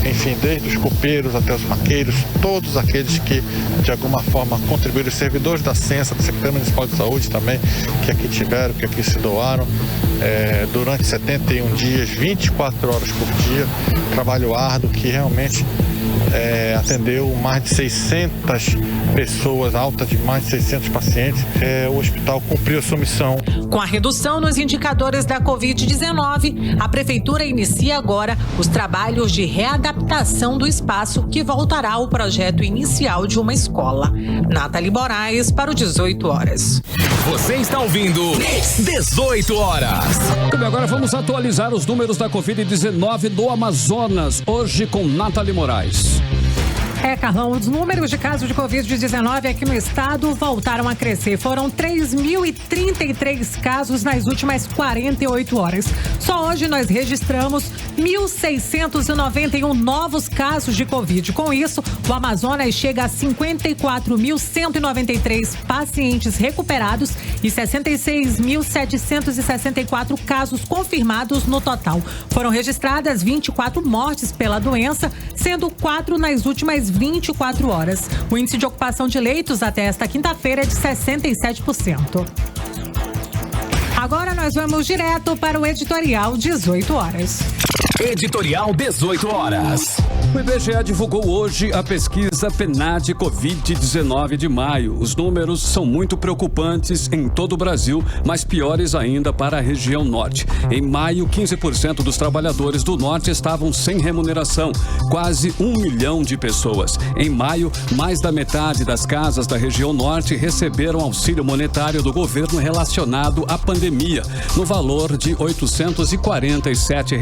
S19: enfim, desde os copeiros até os maqueiros, todos aqueles que de alguma forma contribuíram, os servidores da Sensa, da Secretaria Municipal de Saúde também, que aqui tiveram, que aqui se doaram, durante 71 dias, 24 horas por dia, trabalho árduo que realmente atendeu mais de 600 pessoas, alta de mais de 600 pacientes. O hospital cumpriu a sua missão.
S3: Com a redução nos indicadores da Covid-19, a Prefeitura inicia agora os trabalhos de readaptação do espaço que voltará ao projeto inicial de uma escola. Nathalie Moraes para o 18 horas.
S1: Você está ouvindo 18 horas.
S2: E agora vamos atualizar os números da Covid-19 do Amazonas, hoje com Nathalie Moraes.
S3: Carlão, os números de casos de Covid-19 aqui no estado voltaram a crescer. Foram 3.033 casos nas últimas 48 horas. Só hoje nós registramos 1.691 novos casos de Covid. Com isso, o Amazonas chega a 54.193 pacientes recuperados e 66.764 casos confirmados no total. Foram registradas 24 mortes pela doença, sendo 4 nas últimas 24 horas. O índice de ocupação de leitos até esta quinta-feira é de 67%. Agora nós vamos direto para o editorial 18 horas.
S1: Editorial 18 horas.
S2: O IBGE divulgou hoje a pesquisa PNAD Covid-19 de maio. Os números são muito preocupantes em todo o Brasil, mas piores ainda para a região norte. Em maio, 15% dos trabalhadores do norte estavam sem remuneração, quase 1 milhão de pessoas. Em maio, mais da metade das casas da região norte receberam auxílio monetário do governo relacionado à pandemia, no valor de R$ 847.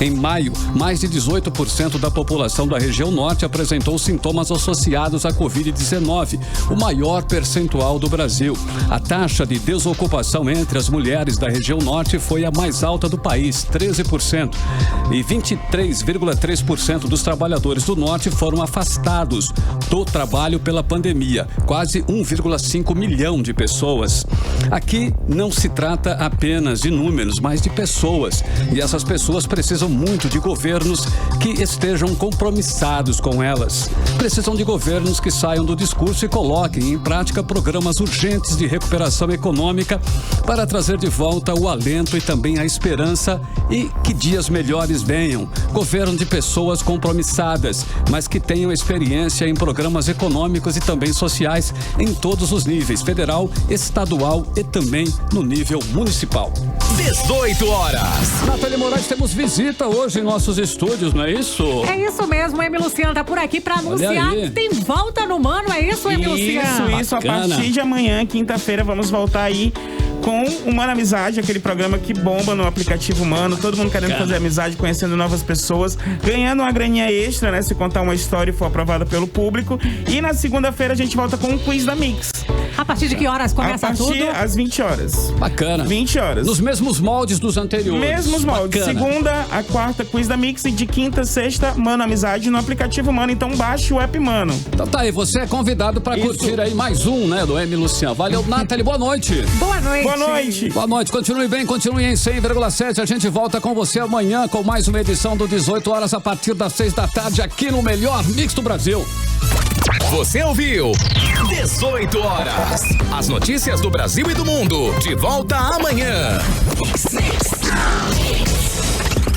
S2: Em maio, mais de 18% da população da região norte apresentou sintomas associados à Covid-19, o maior percentual do Brasil. A taxa de desocupação entre as mulheres da região norte foi a mais alta do país, 13%. E 23,3% dos trabalhadores do norte foram afastados do trabalho pela pandemia, quase 1,5 milhão de pessoas. Aqui não se trata apenas de números, mas de pessoas. E essas pessoas precisam muito de governos que estejam compromissados com elas. Precisam de governos que saiam do discurso e coloquem em prática programas urgentes de recuperação econômica para trazer de volta o alento e também a esperança e que dias melhores venham. Governo de pessoas compromissadas, mas que tenham experiência em programas econômicos e também sociais em todos os níveis, federal, estadual e também no nível municipal.
S1: 18 horas.
S2: Nathalie Moraes, temos visita hoje em nossos estúdios, não é isso?
S3: É isso mesmo, Emi Luciano tá por aqui pra anunciar que tem volta no Mano, é isso, Emi Luciano?
S21: Isso, a partir de amanhã, quinta-feira, vamos voltar aí com o Mano Amizade, aquele programa que bomba no aplicativo Mano, todo mundo querendo fazer amizade, conhecendo novas pessoas, ganhando uma graninha extra, né, se contar uma história e for aprovada pelo público. E na segunda-feira a gente volta com o Quiz da Mix.
S3: A partir de que horas começa tudo?
S21: A partir às 20 horas.
S2: Bacana.
S21: 20 horas.
S2: Nos mesmos moldes dos anteriores.
S21: Mesmos moldes.
S2: Bacana.
S21: Segunda a quarta, quiz da Mix. E de quinta, sexta, Mano Amizade no aplicativo Mano. Então baixe o app Mano.
S2: Então tá aí, você é convidado pra curtir aí mais um, né, do M. Luciano. Valeu, Nathalie, boa noite.
S3: Boa noite.
S21: Boa noite.
S2: Boa noite, continue bem, continue em 100,7. A gente volta com você amanhã com mais uma edição do 18 horas a partir das 6 da tarde aqui no melhor Mix do Brasil.
S1: Você ouviu 18 horas. As notícias do Brasil e do mundo. De volta amanhã.